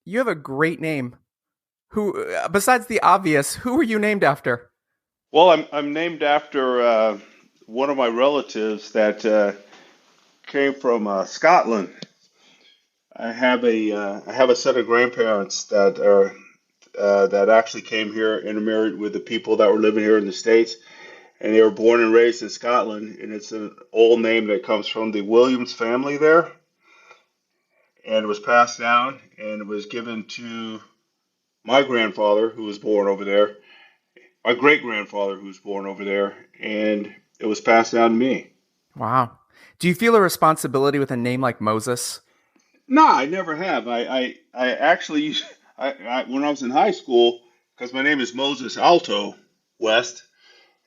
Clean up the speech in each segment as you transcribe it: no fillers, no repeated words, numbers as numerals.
you have a great name. Who, besides the obvious, who were you named after? Well, I'm named after one of my relatives that came from Scotland. I have a set of grandparents that actually came here and married with the people that were living here in the States, and they were born and raised in Scotland. And it's an old name that comes from the Williams family there, and it was passed down and it was given to my grandfather who was born over there, my great grandfather who was born over there, and it was passed down to me. Wow. Do you feel a responsibility with a name like Moses? No, I never have. I actually, when I was in high school, because my name is Moses Alto West,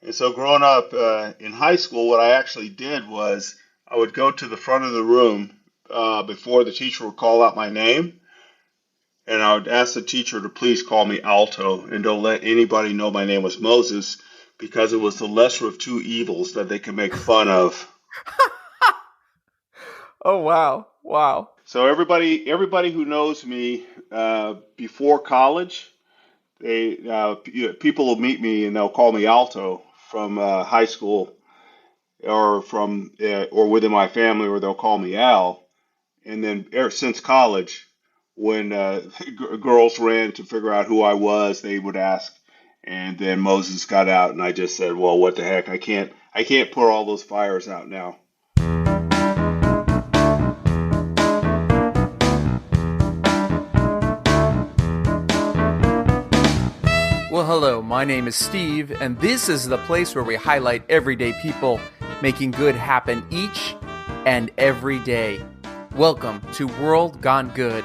and so growing up in high school, what I actually did was I would go to the front of the room before the teacher would call out my name, and I would ask the teacher to please call me Alto and don't let anybody know my name was Moses because it was the lesser of two evils that they could make fun of. Oh, wow. Wow. So everybody who knows me before college, people will meet me and they'll call me Alto from high school or within my family, or they'll call me Al. And then ever since college, when girls ran to figure out who I was, they would ask. And then Moses got out, and I just said, "Well, what the heck? I can't put all those fires out now." Well, hello, my name is Steve, and this is the place where we highlight everyday people making good happen each and every day. Welcome to World Gone Good.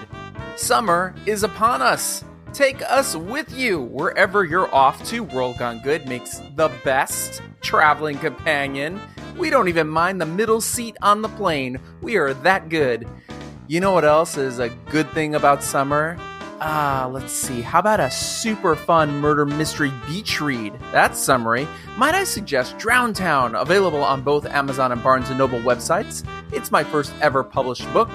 Summer is upon us. Take us with you wherever you're off to. World Gone Good makes the best traveling companion. We don't even mind the middle seat on the plane. We are that good. You know what else is a good thing about summer? Let's see. How about a super fun murder mystery beach read? That's summary. Might I suggest Drown Town, available on both Amazon and Barnes & Noble websites. It's my first ever published book,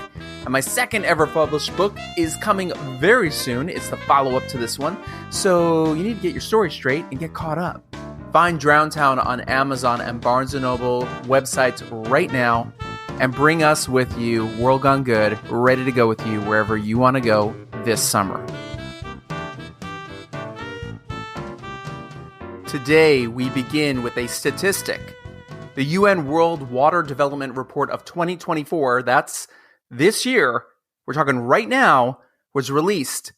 and my second ever published book is coming very soon. It's the follow-up to this one, so you need to get your story straight and get caught up. Find Drown Town on Amazon and Barnes & Noble websites right now, and bring us with you, World Gone Good, ready to go with you wherever you want to go this summer. Today, we begin with a statistic. The UN World Water Development Report of 2024, that's this year, we're talking right now, was released,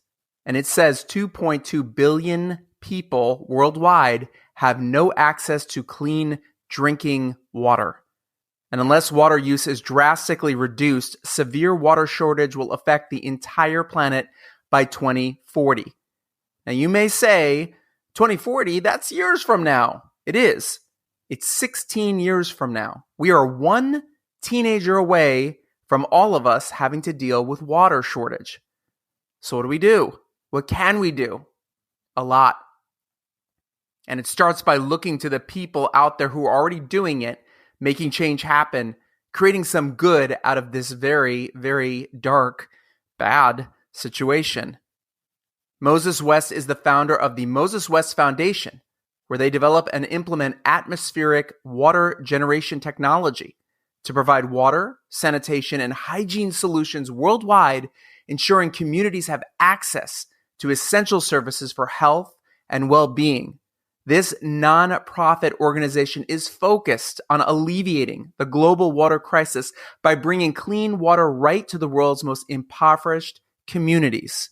and it says 2.2 billion people worldwide have no access to clean drinking water. And unless water use is drastically reduced, severe water shortage will affect the entire planet by 2040. Now you may say, 2040, that's years from now. It is. It's 16 years from now. We are one teenager away from all of us having to deal with water shortage. So what do we do? What can we do? A lot. And it starts by looking to the people out there who are already doing it, making change happen, creating some good out of this very, very dark, bad situation. Moses West is the founder of the Moses West Foundation, where they develop and implement atmospheric water generation technology to provide water, sanitation, and hygiene solutions worldwide, ensuring communities have access to essential services for health and well-being. This non-profit organization is focused on alleviating the global water crisis by bringing clean water right to the world's most impoverished communities.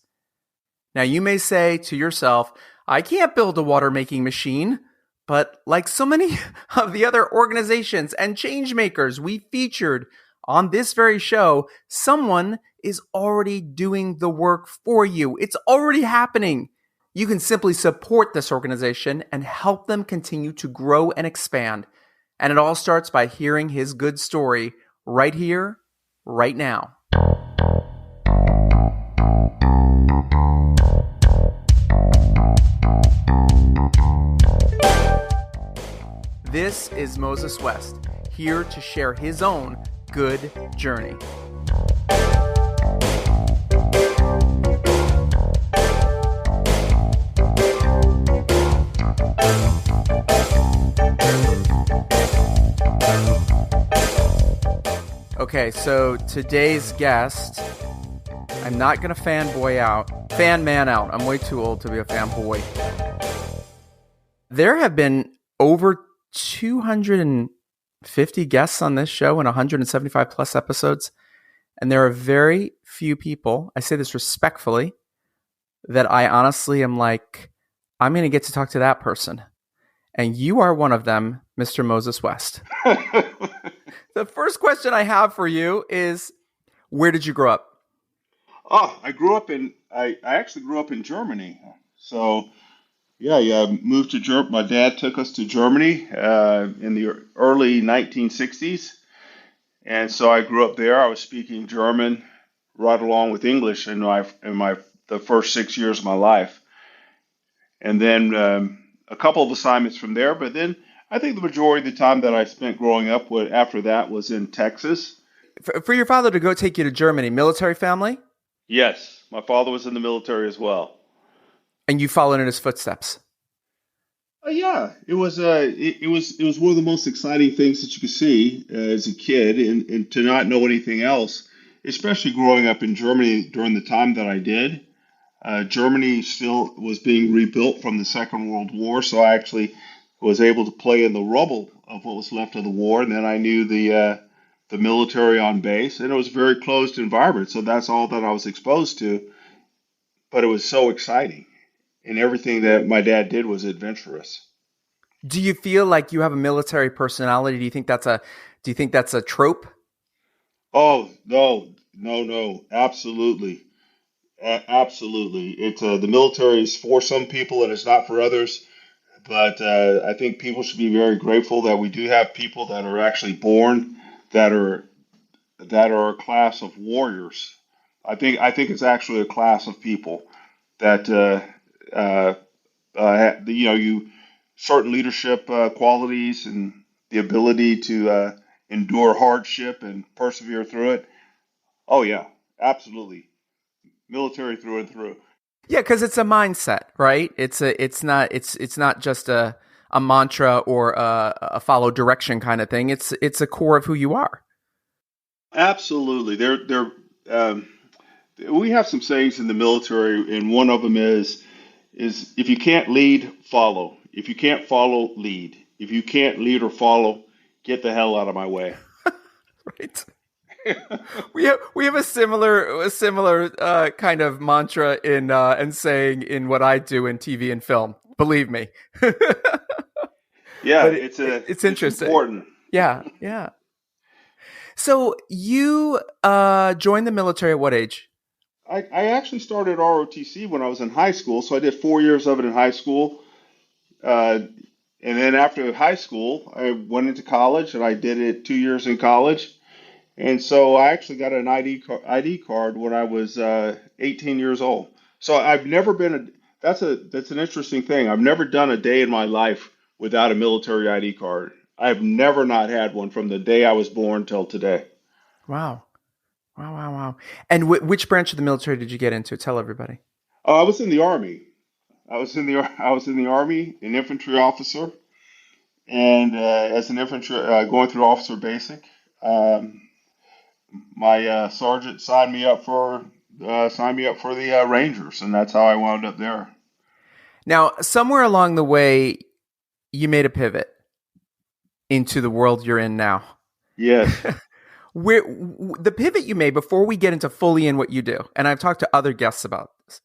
Now, you may say to yourself, I can't build a water-making machine, but like so many of the other organizations and change makers we featured on this very show, someone is already doing the work for you. It's already happening. You can simply support this organization and help them continue to grow and expand. And it all starts by hearing his good story right here, right now. This is Moses West, here to share his own good journey. Okay, so today's guest, I'm not going to fan man out. I'm way too old to be a fanboy. There have been over 250 guests on this show and 175 plus episodes. And there are very few people, I say this respectfully, that I honestly am like, I'm going to get to talk to that person. And you are one of them, Mr. Moses West. The first question I have for you is, where did you grow up? Oh, I actually grew up in Germany. So, yeah, moved to Germany. My dad took us to Germany in the early 1960s. And so I grew up there. I was speaking German right along with English the first 6 years of my life. And then a couple of assignments from there. But then I think the majority of the time that I spent growing up after that was in Texas. For your father to go take you to Germany, military family? Yes, my father was in the military as well. And you followed in his footsteps? Yeah, it was one of the most exciting things that you could see as a kid, and to not know anything else, especially growing up in Germany during the time that I did. Germany still was being rebuilt from the Second World War, so I actually was able to play in the rubble of what was left of the war, and then I knew the military on base, and it was a very closed environment, so that's all that I was exposed to. But it was so exciting, and everything that my dad did was adventurous. Do you feel like you have a military personality? Do you think that's a trope? Oh no, no, no, absolutely. Absolutely. The military is for some people and it's not for others. But I think people should be very grateful that we do have people that are actually born that are a class of warriors. I think it's actually a class of people that you certain leadership qualities and the ability to endure hardship and persevere through it. Oh yeah, absolutely. Military through and through. Yeah, because it's a mindset, right? It's not just a mantra or a follow direction kind of thing. It's a core of who you are. Absolutely. Um, we have some sayings in the military, and one of them is if you can't lead, follow. If you can't follow, lead. If you can't lead or follow, get the hell out of my way. Right. We have a similar kind of mantra in and saying in what I do in TV and film. Believe me. Yeah, But it's it's interesting. important. Yeah, yeah. So you joined the military at what age? I actually started ROTC when I was in high school, so I did 4 years of it in high school. Uh, and then after high school, I went into college and I did it 2 years in college. And so I actually got an ID card when I was 18 years old. So I've never been that's an interesting thing. I've never done a day in my life without a military ID card. I've never not had one from the day I was born till today. Wow. Wow, wow, wow. And which branch of the military did you get into? Tell everybody. Oh, I was in the army. I was in the army, an infantry officer, and as an infantry going through officer basic. Um, my sergeant signed me up for the Rangers, and that's how I wound up there. Now, somewhere along the way, you made a pivot into the world you're in now. Yes. The pivot you made before we get into fully in what you do, and I've talked to other guests about this.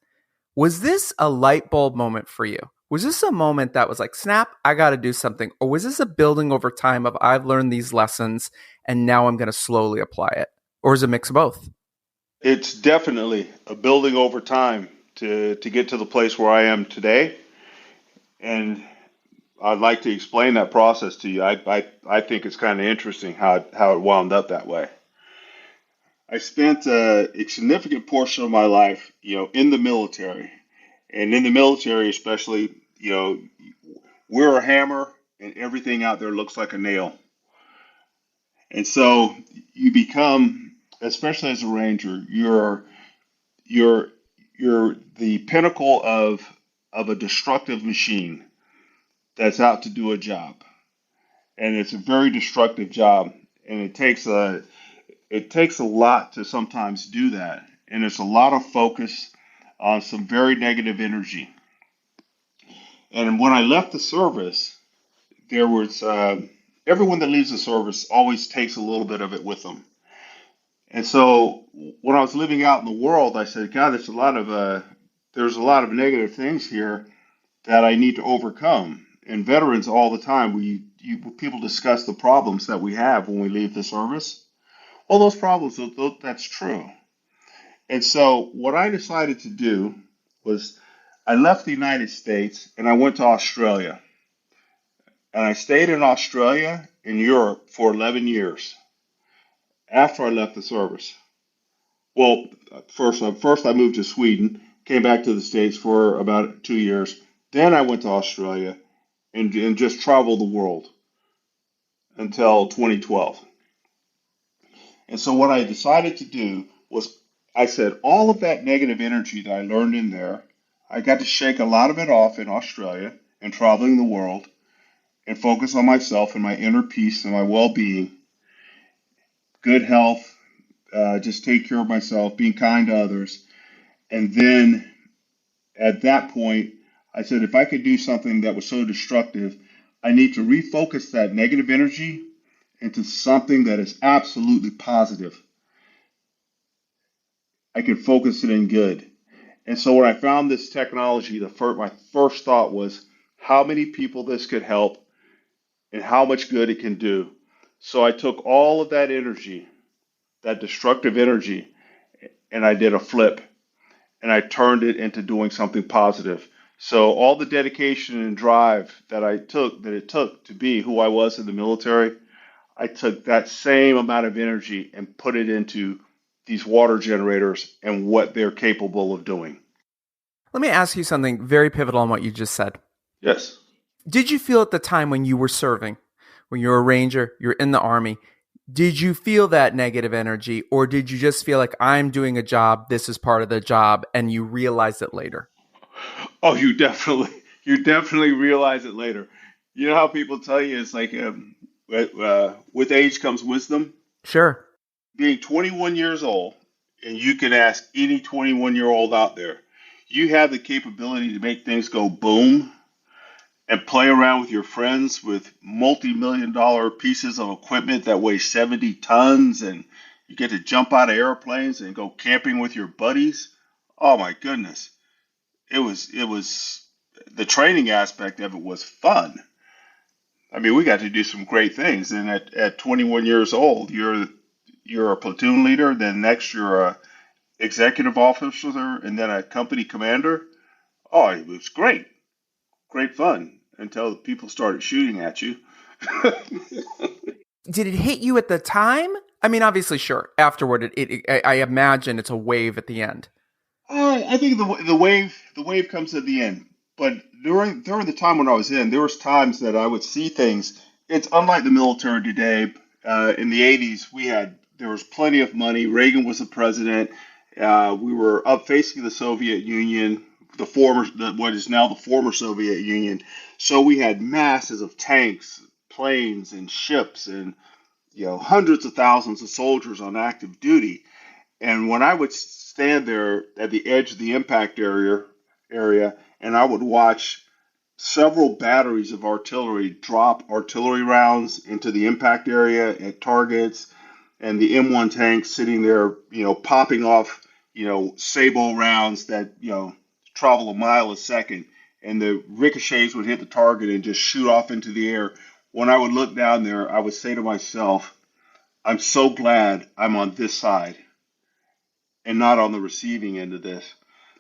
Was this a light bulb moment for you? Was this a moment that was like, snap, I got to do something? Or was this a building over time of I've learned these lessons and now I'm going to slowly apply it? Or is it a mix of both? It's definitely a building over time to get to the place where I am today, and I'd like to explain that process to you. I think it's kind of interesting how it wound up that way. I spent a significant portion of my life, in the military, and in the military especially, we're a hammer, and everything out there looks like a nail. And so you become, especially as a ranger, you're you're the pinnacle of a destructive machine that's out to do a job, and it's a very destructive job, and it takes It takes a lot to sometimes do that, and it's a lot of focus on some very negative energy. And when I left the service, there was everyone that leaves the service always takes a little bit of it with them. And so when I was living out in the world, I said, God, there's a lot of negative things here that I need to overcome. And veterans all the time, people discuss the problems that we have when we leave the service. All those problems, that's true. And so what I decided to do was I left the United States and I went to Australia. And I stayed in Australia and Europe for 11 years after I left the service. Well, first I moved to Sweden, came back to the States for about 2 years. Then I went to Australia and just traveled the world until 2012. And so what I decided to do was I said all of that negative energy that I learned in there, I got to shake a lot of it off in Australia and traveling the world and focus on myself and my inner peace and my well-being, good health, just take care of myself, being kind to others. And then at that point, I said, if I could do something that was so destructive, I need to refocus that negative energy into something that is absolutely positive. I can focus it in good. And so when I found this technology, my first thought was how many people this could help and how much good it can do. So I took all of that energy, that destructive energy, and I did a flip and I turned it into doing something positive. So all the dedication and drive that it took to be who I was in the military, I took that same amount of energy and put it into these water generators and what they're capable of doing. Let me ask you something very pivotal on what you just said. Yes. Did you feel at the time when you were serving, when you were a ranger, you're in the Army, did you feel that negative energy, or did you just feel like I'm doing a job, this is part of the job, and you realized it later? Oh, you definitely realize it later. You know how people tell you it's like with age comes wisdom. Sure. Being 21 years old, and you can ask any 21-year-old out there, you have the capability to make things go boom and play around with your friends with multi-million dollar pieces of equipment that weigh 70 tons, and you get to jump out of airplanes and go camping with your buddies. Oh my goodness. It was the training aspect of it was fun. I mean, we got to do some great things. And at 21 years old, you're a platoon leader. Then next, you're a executive officer, and then a company commander. Oh, it was great, great fun until people started shooting at you. Did it hit you at the time? I mean, obviously, sure. Afterward, I imagine it's a wave at the end. I think the wave comes at the end. But during the time when I was in, there was times that I would see things. It's unlike the military today. In the 80s, there was plenty of money. Reagan was the president. We were up facing the Soviet Union, what is now the former Soviet Union. So we had masses of tanks, planes, and ships, and hundreds of thousands of soldiers on active duty. And when I would stand there at the edge of the impact area, and I would watch several batteries of artillery drop artillery rounds into the impact area at targets, and the M1 tanks sitting there, popping off, sabot rounds that, travel a mile a second, and the ricochets would hit the target and just shoot off into the air. When I would look down there, I would say to myself, I'm so glad I'm on this side and not on the receiving end of this.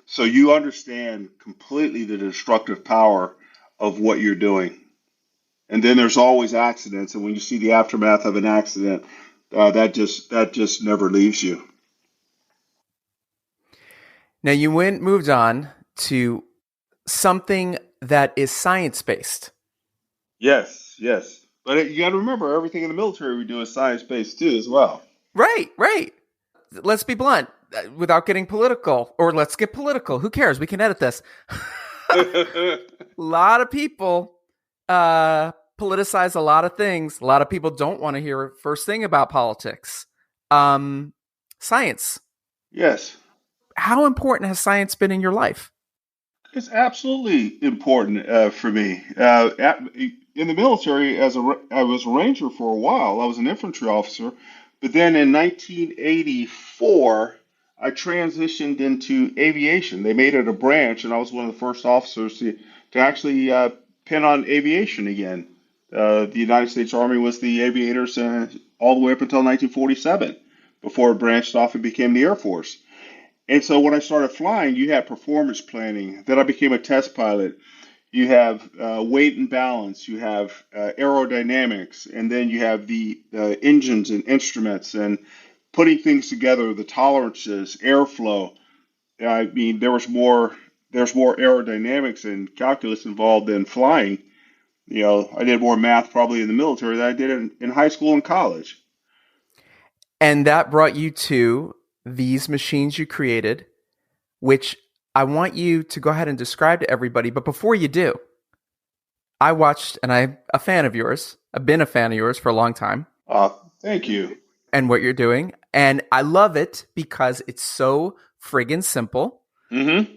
So you understand completely the destructive power of what you're doing. And then there's always accidents, and when you see the aftermath of an accident, that just never leaves you. Now, you moved on to something that is science-based. Yes, yes. But you got to remember, everything in the military we do is science-based too, as well. Right, right. Let's be blunt, without getting political, or let's get political. Who cares? We can edit this. A lot of people politicize a lot of things. A lot of people don't want to hear first thing about politics. Um, Science. Yes. How important has science been in your life? It's absolutely important for me. In the military, I was a ranger for a while. I was an infantry officer, but then in 1984, I transitioned into aviation. They made it a branch, and I was one of the first officers to actually pin on aviation again. The United States Army was the aviators all the way up until 1947, before it branched off and became the Air Force. And so when I started flying, you had performance planning. Then I became a test pilot. You have weight and balance. You have aerodynamics, and then you have the engines and instruments and putting things together, the tolerances, airflow. I mean, there's more aerodynamics and calculus involved than flying. I did more math probably in the military than I did in high school and college. And that brought you to these machines you created, which I want you to go ahead and describe to everybody. But before you do, I watched, and I'm a fan of yours. I've been a fan of yours for a long time. Thank you. And what you're doing. And I love it because it's so friggin' simple. Mm-hmm.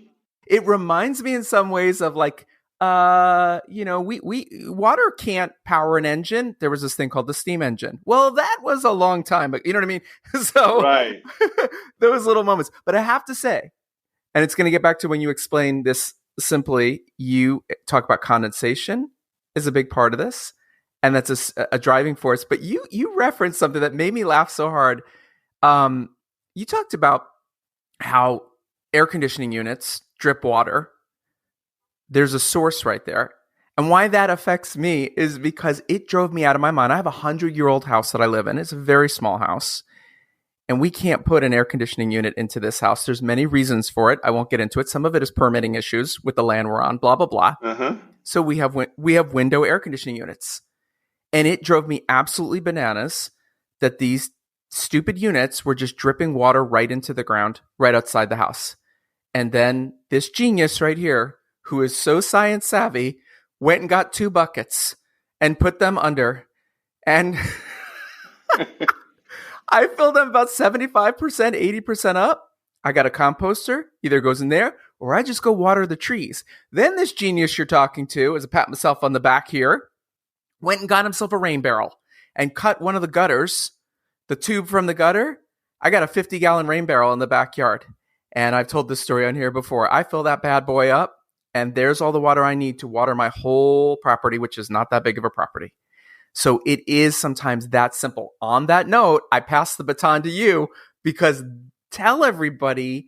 It reminds me in some ways of like, we water can't power an engine. There was this thing called the steam engine. Well, that was a long time, but you know what I mean? So Right. those little moments. But I have to say, and it's going to get back to when you explain this simply, you talk about condensation is a big part of this. And that's a driving force. But you referenced something that made me laugh so hard. You talked about how air conditioning units drip water. There's a source right there. And why that affects me is because it drove me out of my mind. I have a 100-year-old house that I live in. It's a very small house. And we can't put an air conditioning unit into this house. There's many reasons for it. I won't get into it. Some of it is permitting issues with the land we're on, blah, blah, blah. Uh-huh. So we have window air conditioning units. And it drove me absolutely bananas that these stupid units were just dripping water right into the ground, right outside the house. And then this genius right here, who is so science savvy, went and got 2 buckets and put them under. And I filled them about 75%, 80% up. I got a composter, either goes in there, or I just go water the trees. Then this genius you're talking to, as I pat myself on the back here, went and got himself a rain barrel and cut one of the gutters, the tube from the gutter. I got a 50-gallon rain barrel in the backyard. And I've told this story on here before. I fill that bad boy up, and there's all the water I need to water my whole property, which is not that big of a property. So it is sometimes that simple. On that note, I pass the baton to you because tell everybody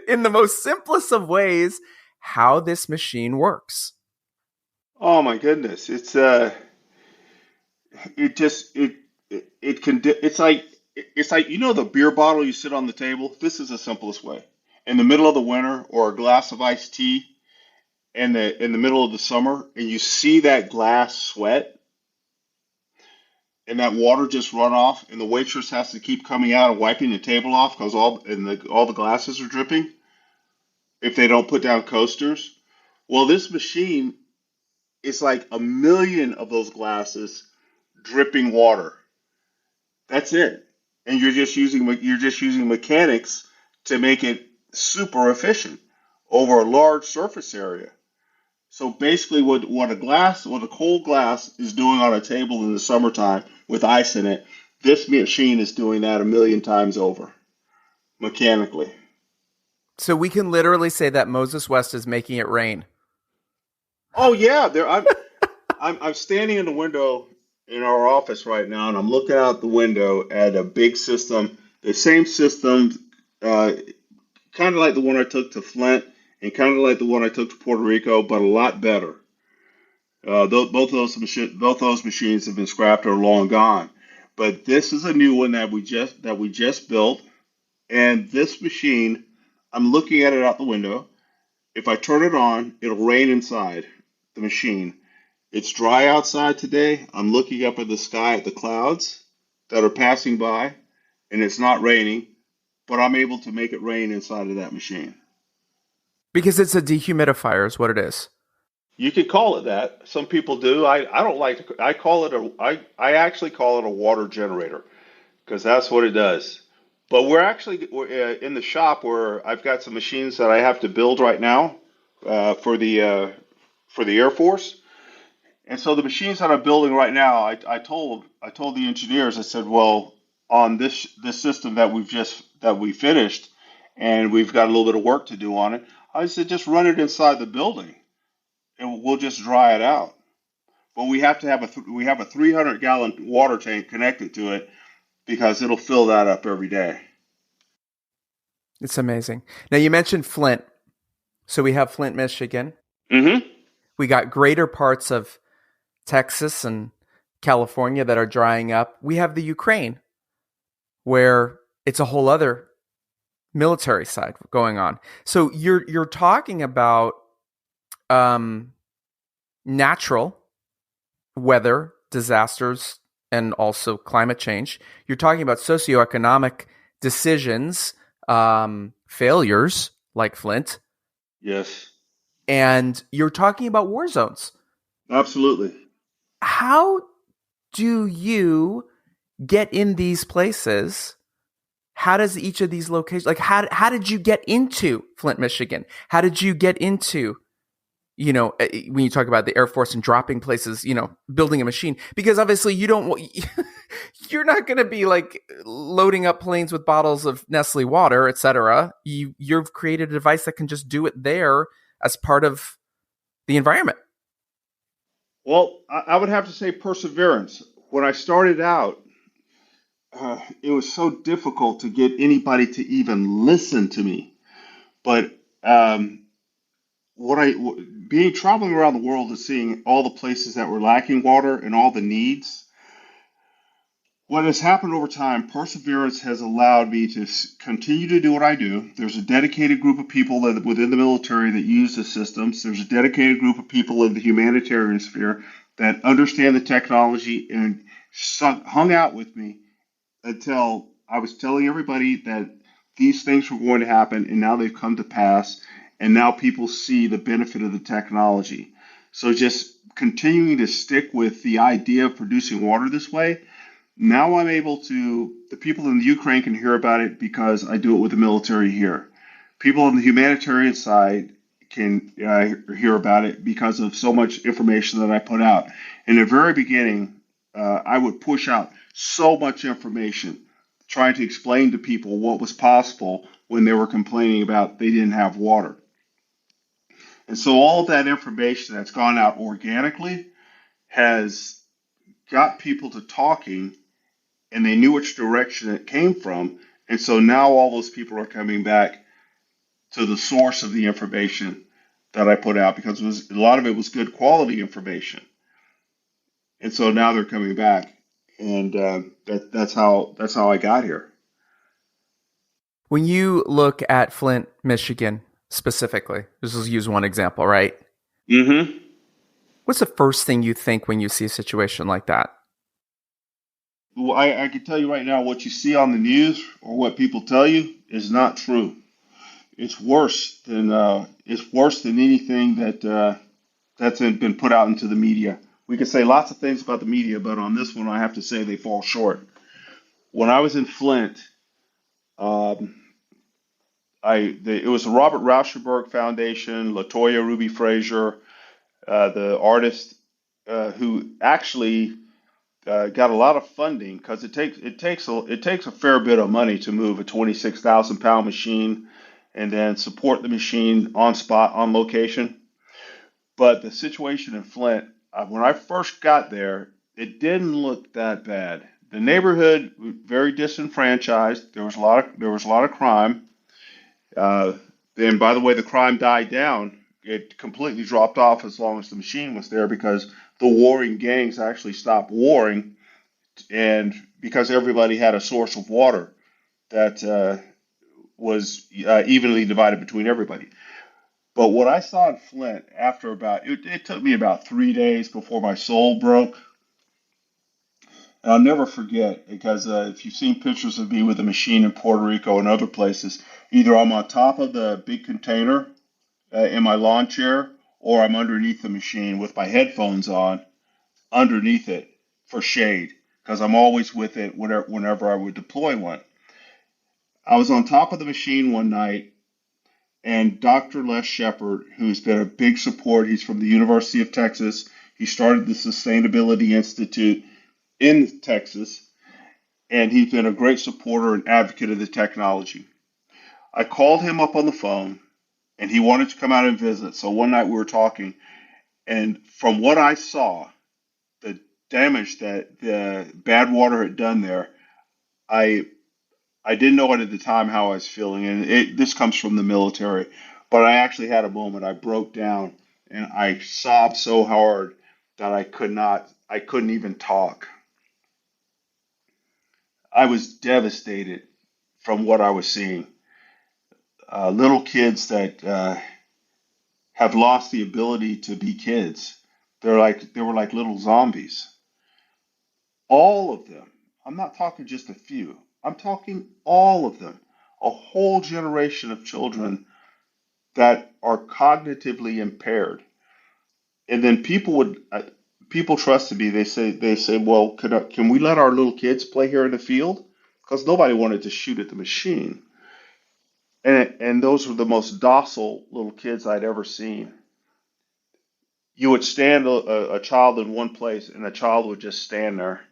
in the most simplest of ways how this machine works. Oh my goodness. It's like the beer bottle you sit on the table. This is the simplest way. In the middle of the winter, or a glass of iced tea in the middle of the summer, and you see that glass sweat and that water just run off, and the waitress has to keep coming out and wiping the table off because all the glasses are dripping if they don't put down coasters. Well, this machine is like a million of those glasses dripping water. That's it. And you're just using mechanics to make it super efficient over a large surface area. So basically, what a cold glass is doing on a table in the summertime with ice in it, this machine is doing that a million times over mechanically. So we can literally say that Moses West is making it rain. Oh yeah, I'm standing in the window in our office right now, and I'm looking out the window at a big system, the same system, kind of like the one I took to Flint, and kind of like the one I took to Puerto Rico, but a lot better. Both those machines have been scrapped or long gone, but this is a new one that we just built, and this machine, I'm looking at it out the window. If I turn it on, it'll rain inside the machine. It's dry outside today. I'm looking up at the sky at the clouds that are passing by, and it's not raining, but I'm able to make it rain inside of that machine. Because it's a dehumidifier is what it is. You could call it that. Some people do. I don't like to. I actually call it a water generator. because that's what it does. But we're in the shop where I've got some machines that I have to build right now for the Air Force. And so the machines that I'm building right now, I told the engineers, I said, well, on this system that we finished, and we've got a little bit of work to do on it. I said, just run it inside the building, and we'll just dry it out. But we have a 300-gallon water tank connected to it because it'll fill that up every day. It's amazing. Now, you mentioned Flint. So we have Flint, Michigan. Mm-hmm. We got greater parts of Texas and California that are drying up. We have the Ukraine, where it's a whole other military side going on. So you're talking about natural weather disasters and also climate change. You're talking about socioeconomic decisions, failures like Flint, Yes, and you're talking about war zones. absolutely. How do you get in these places? How does each of these locations, like how did you get into Flint, Michigan? How did you get into, when you talk about the Air Force and dropping places, building a machine? Because obviously you're not going to be like loading up planes with bottles of Nestle water, etc. You've created a device that can just do it there as part of the environment. Well, I would have to say perseverance. When I started out, it was so difficult to get anybody to even listen to me. But what I being traveling around the world and seeing all the places that were lacking water and all the needs, what has happened over time, perseverance has allowed me to continue to do what I do. There's a dedicated group of people that within the military that use the systems. There's a dedicated group of people in the humanitarian sphere that understand the technology and hung out with me until I was telling everybody that these things were going to happen, and now they've come to pass, and now people see the benefit of the technology. So just continuing to stick with the idea of producing water this way, now I'm able to, the people in the Ukraine can hear about it because I do it with the military here. People on the humanitarian side can hear about it because of so much information that I put out. In the very beginning, I would push out so much information trying to explain to people what was possible when they were complaining about they didn't have water. And so all of that information that's gone out organically has got people to talking, and they knew which direction it came from. And so now all those people are coming back to the source of the information that I put out because a lot of it was good quality information. And so now they're coming back, and that's how I got here. When you look at Flint, Michigan specifically, let's just use one example, right? Mm-hmm. What's the first thing you think when you see a situation like that? Well, I can tell you right now, what you see on the news or what people tell you is not true. It's worse than anything that's been put out into the media. We can say lots of things about the media, but on this one, I have to say they fall short. When I was in Flint, um, it was the Robert Rauschenberg Foundation, Latoya Ruby Frazier, the artist who actually got a lot of funding because it takes a fair bit of money to move a 26,000 pound machine and then support the machine on spot on location. But the situation in Flint, when I first got there, it didn't look that bad. The neighborhood very disenfranchised. There was a lot of crime. Uh, and by the way, the crime died down. It completely dropped off as long as the machine was there because the warring gangs actually stopped warring, and because everybody had a source of water that was evenly divided between everybody. But what I saw in Flint it took me about 3 days before my soul broke. And I'll never forget because if you've seen pictures of me with a machine in Puerto Rico and other places, either I'm on top of the big container in my lawn chair or I'm underneath the machine with my headphones on underneath it for shade. because I'm always with it whenever I would deploy one. I was on top of the machine one night, and Dr. Les Shepard, who's been a big support, he's from the University of Texas. He started the Sustainability Institute in Texas, and he's been a great supporter and advocate of the technology. I called him up on the phone, and he wanted to come out and visit. So one night we were talking, and from what I saw, the damage that the bad water had done there, I I didn't know it at the time how I was feeling, and this comes from the military. But I actually had a moment. I broke down and I sobbed so hard that I couldn't even talk. I was devastated from what I was seeing. Little kids that have lost the ability to be kids. They were like little zombies. All of them. I'm not talking just a few. I'm talking all of them. A whole generation of children that are cognitively impaired. And then people trusted me. They say, well, can we let our little kids play here in the field? Because nobody wanted to shoot at the machine. And those were the most docile little kids I'd ever seen. You would stand a child in one place, and a child would just stand there.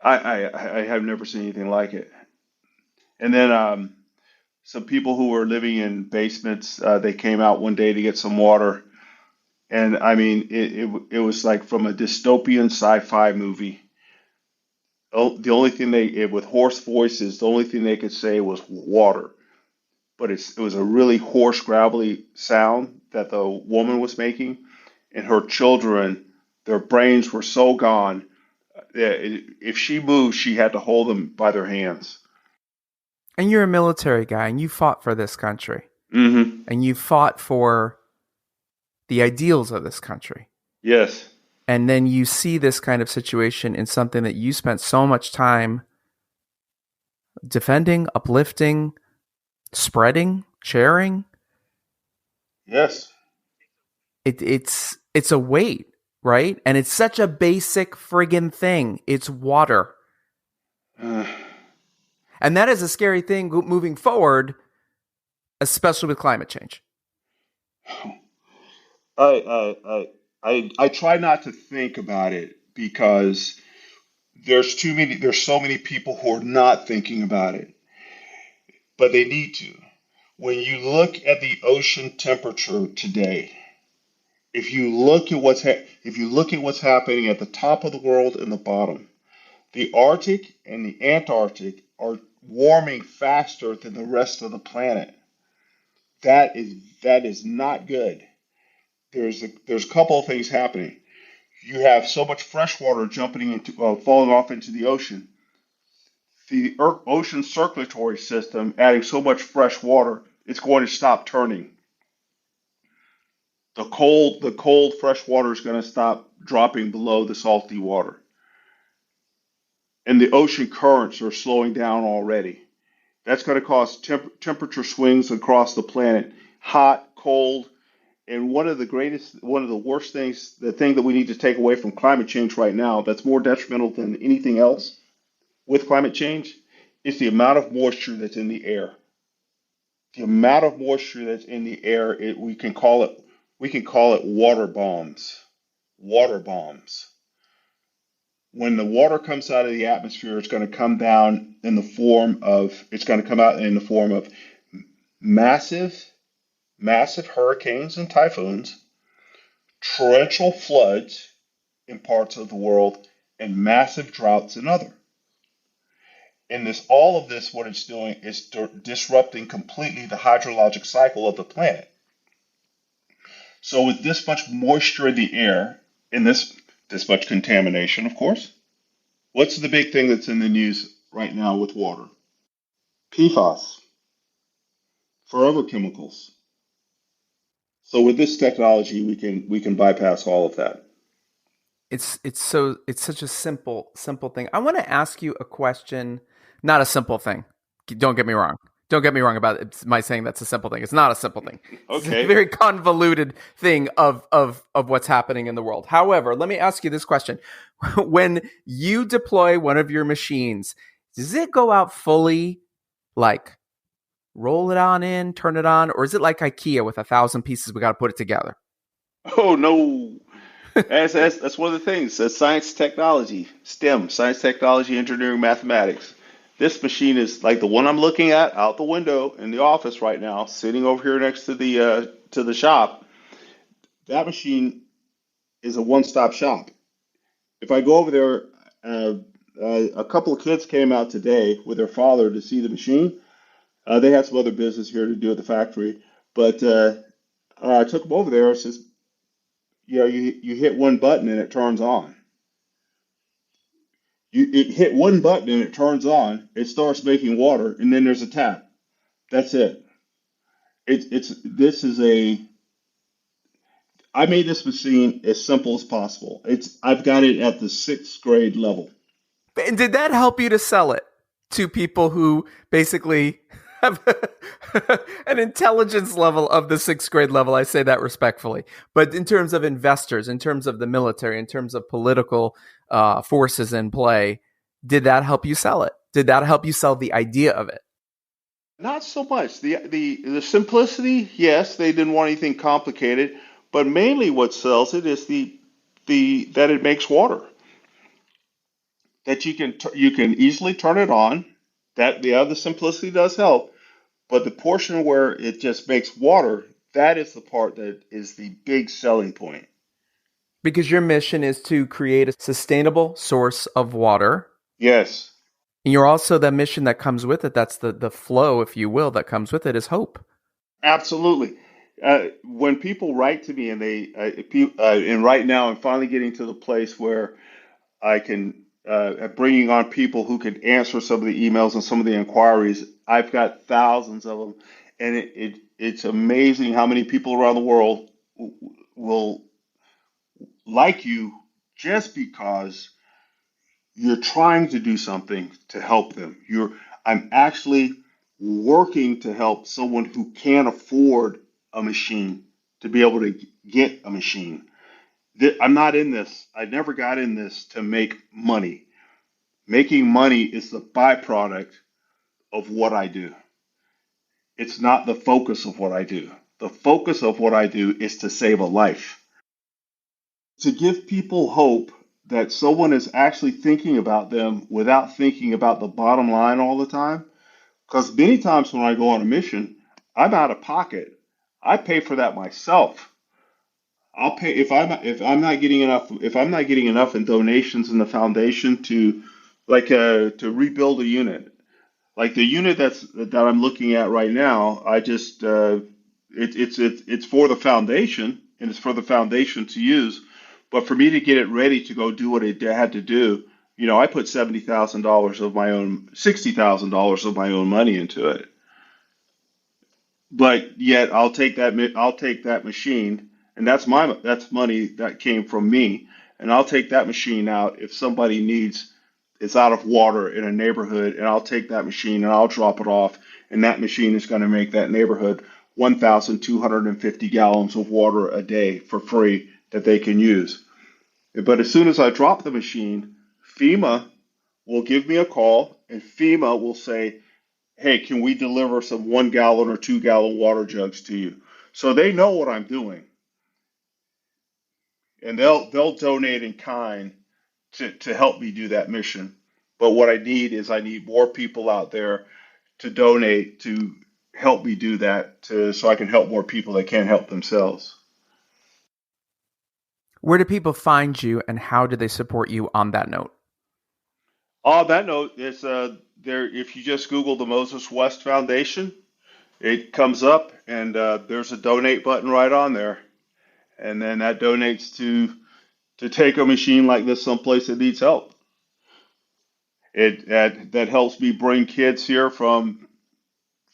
I have never seen anything like it. And then some people who were living in basements, they came out one day to get some water, and I mean, it was like from a dystopian sci-fi movie. Oh, the only thing with hoarse voices, the only thing they could say was water. But it was a really hoarse, gravelly sound that the woman was making, and her children, their brains were so gone that if she moved, she had to hold them by their hands. And you're a military guy, and you fought for this country, Hmm. and you fought for the ideals of this country. Yes. And then you see this kind of situation in something that you spent so much time defending, uplifting, spreading, sharing. Yes. It's a weight, right? And it's such a basic friggin' thing. It's water. Uh, And that is a scary thing moving forward, especially with climate change. I try not to think about it because there's so many people who are not thinking about it, but they need to. When you look at the ocean temperature today, if you look at what's happening at the top of the world and the bottom, the Arctic and the Antarctic are warming faster than the rest of the planet. That is not good. There's a couple of things happening. You have so much fresh water falling off into the ocean. The ocean circulatory system adding so much fresh water, it's going to stop turning. The cold fresh water is going to stop dropping below the salty water, and the ocean currents are slowing down already. That's going to cause temperature swings across the planet, hot, cold, and one of the worst things, the thing that we need to take away from climate change right now, that's more detrimental than anything else with climate change, is the amount of moisture that's in the air. The amount of moisture that's in the air, we can call it water bombs. Water bombs. When the water comes out of the atmosphere, it's going to come out in the form of massive, massive hurricanes and typhoons, torrential floods in parts of the world, and massive droughts in other. And all of this, what it's doing is disrupting completely the hydrologic cycle of the planet. So with this much moisture in the air, and this much contamination, of course, what's the big thing that's in the news right now with water? PFAS, forever chemicals. So with this technology, we can bypass all of that. It's such a simple thing. I want to ask you a question, not a simple thing. Don't get me wrong. Don't get me wrong about my saying that's a simple thing. It's not a simple thing. It's a Okay. very convoluted thing of what's happening in the world. However, let me ask you this question. When you deploy one of your machines, does it go out fully, like roll it on in, turn it on, or is it like IKEA with 1,000 pieces? We got to put it together. Oh no. That's one of the things. That's science, technology, STEM, science, technology, engineering, mathematics. This machine is like the one I'm looking at out the window in the office right now, sitting over here next to the shop. That machine is a one-stop shop. If I go over there, uh, a couple of kids came out today with their father to see the machine. They had some other business here to do at the factory, but I took them over there. It says, you hit one button and it turns on. It hit one button and it turns on. It starts making water, and then there's a tap. That's it. It's this is a I made this machine as simple as possible. I've got it at the sixth grade level. And did that help you to sell it to people who basically have an intelligence level of the sixth grade level? I say that respectfully. But in terms of investors, in terms of the military, in terms of political forces in play, did that help you sell it? Did that help you sell the idea of it? Not so much. The simplicity, yes, they didn't want anything complicated, but mainly what sells it is the that it makes water. That you can easily turn it on. That the other simplicity does help, but the portion where it just makes water, that is the part that is the big selling point. Because your mission is to create a sustainable source of water. Yes, And you're also the mission that comes with it. That's the flow, if you will, that comes with it is hope. absolutely. When people write to me and and right now I'm finally getting to the place where I can bringing on people who can answer some of the emails and some of the inquiries. I've got thousands of them, and it's amazing how many people around the world will like you just because you're trying to do something to help them. I'm actually working to help someone who can't afford a machine to be able to get a machine. I'm not in this. I never got in this to make money. Making money is the byproduct of what I do. It's not the focus of what I do. The focus of what I do is to save a life. To give people hope that someone is actually thinking about them without thinking about the bottom line all the time. Because many times when I go on a mission, I'm out of pocket. I pay for that myself. I'll pay if I'm not getting enough in donations in the foundation to to rebuild a unit. Like the unit that I'm looking at right now, I just it's for the foundation and it's for the foundation to use. But for me to get it ready to go do what it had to do, I put $70,000 of my own, $60,000 of my own money into it. But yet I'll take that machine, and that's money that came from me, and I'll take that machine out if somebody needs it's out of water in a neighborhood, and I'll take that machine and I'll drop it off, and that machine is going to make that neighborhood 1,250 gallons of water a day for free that they can use. But as soon as I drop the machine, FEMA will give me a call, and FEMA will say, hey, can we deliver some 1 gallon or 2 gallon water jugs to you? So they know what I'm doing, and they'll donate in kind to help me do that mission. But what I need more people out there to donate to help me do that so I can help more people that can't help themselves. Where do people find you and how do they support you on that note? On that note, it's there. If you just Google the Moses West Foundation, it comes up, and there's a donate button right on there, and then that donates to take a machine like this someplace that needs help. That helps me bring kids here from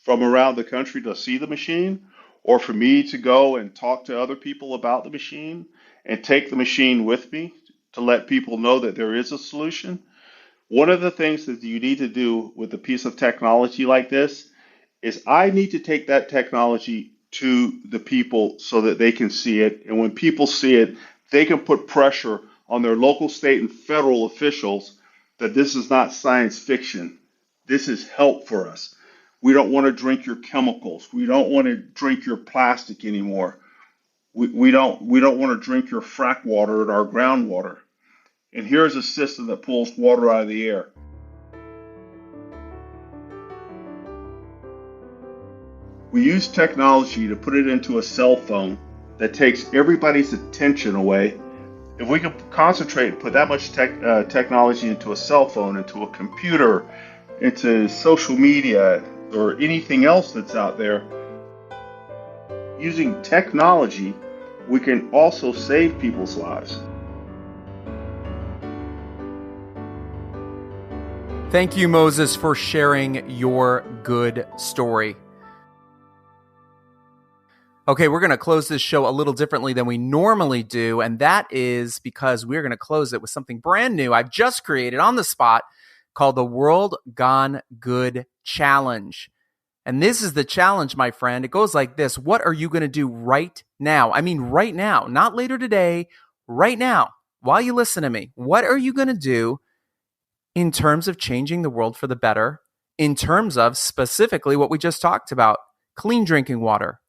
around the country to see the machine, or for me to go and talk to other people about the machine and take the machine with me to let people know that there is a solution. One of the things that you need to do with a piece of technology like this is I need to take that technology to the people so that they can see it. And when people see it, they can put pressure on their local, state, and federal officials that this is not science fiction. This is help for us. We don't want to drink your chemicals. We don't want to drink your plastic anymore. We don't want to drink your frack water and our groundwater. And here's a system that pulls water out of the air. We use technology to put it into a cell phone that takes everybody's attention away. If we could concentrate and put that much technology into a cell phone, into a computer, into social media, or anything else that's out there, using technology, we can also save people's lives. Thank you, Moses, for sharing your good story. Okay, we're going to close this show a little differently than we normally do, and that is because we're going to close it with something brand new I've just created on the spot called the World Gone Good Challenge. And this is the challenge, my friend. It goes like this. What are you going to do right now? I mean, right now, not later today, right now, while you listen to me. What are you going to do in terms of changing the world for the better, in terms of specifically what we just talked about, clean drinking water,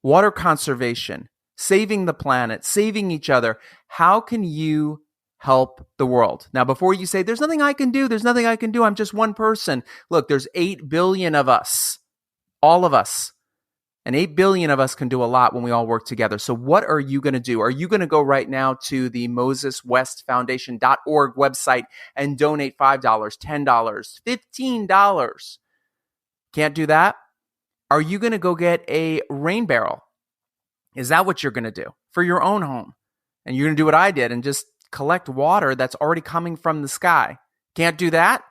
water conservation, saving the planet, saving each other? How can you help the world? Now, before you say, there's nothing I can do, I'm just one person. Look, there's 8 billion of us, all of us. And 8 billion of us can do a lot when we all work together. So what are you going to do? Are you going to go right now to the MosesWestFoundation.org website and donate $5, $10, $15? Can't do that? Are you going to go get a rain barrel? Is that what you're going to do for your own home? And you're going to do what I did and just collect water that's already coming from the sky? Can't do that?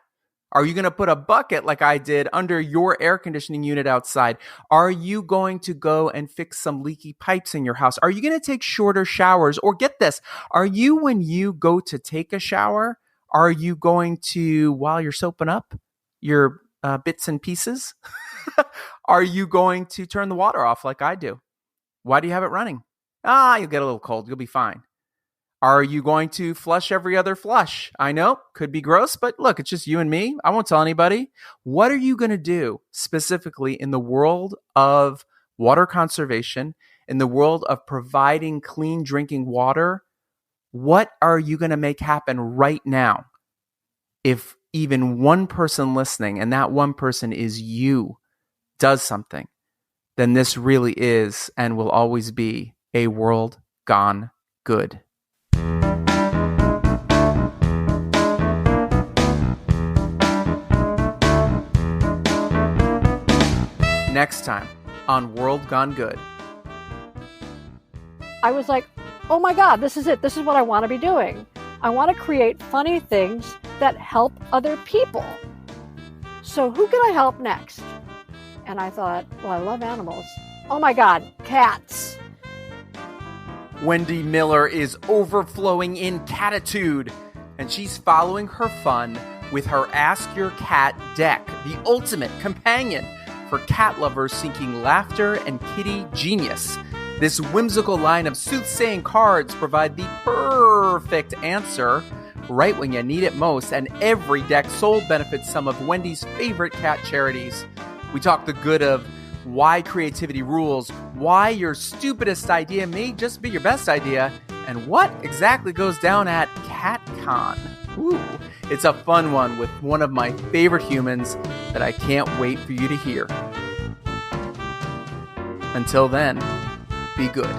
Are you going to put a bucket like I did under your air conditioning unit outside? Are you going to go and fix some leaky pipes in your house? Are you going to take shorter showers? Or get this, are you, when you go to take a shower, are you going to, while you're soaping up your bits and pieces, are you going to turn the water off like I do? Why do you have it running? You'll get a little cold. You'll be fine. Are you going to flush every other flush? I know, could be gross, but look, it's just you and me. I won't tell anybody. What are you going to do specifically in the world of water conservation, in the world of providing clean drinking water? What are you going to make happen right now? If even one person listening, and that one person is you, does something, then this really is and will always be a world gone good. Next time on World Gone Good. I was like, oh my God, this is it. This is what I want to be doing. I want to create funny things that help other people. So who can I help next? And I thought, well, I love animals. Oh my God, cats. Wendy Miller is overflowing in catitude, and she's following her fun with her Ask Your Cat deck, the ultimate companion for cat lovers seeking laughter and kitty genius. This whimsical line of soothsaying cards provide the perfect answer right when you need it most, and every deck sold benefits some of Wendy's favorite cat charities. We talk the good of why creativity rules, why your stupidest idea may just be your best idea, and what exactly goes down at CatCon. Ooh, it's a fun one with one of my favorite humans that I can't wait for you to hear. Until then, be good.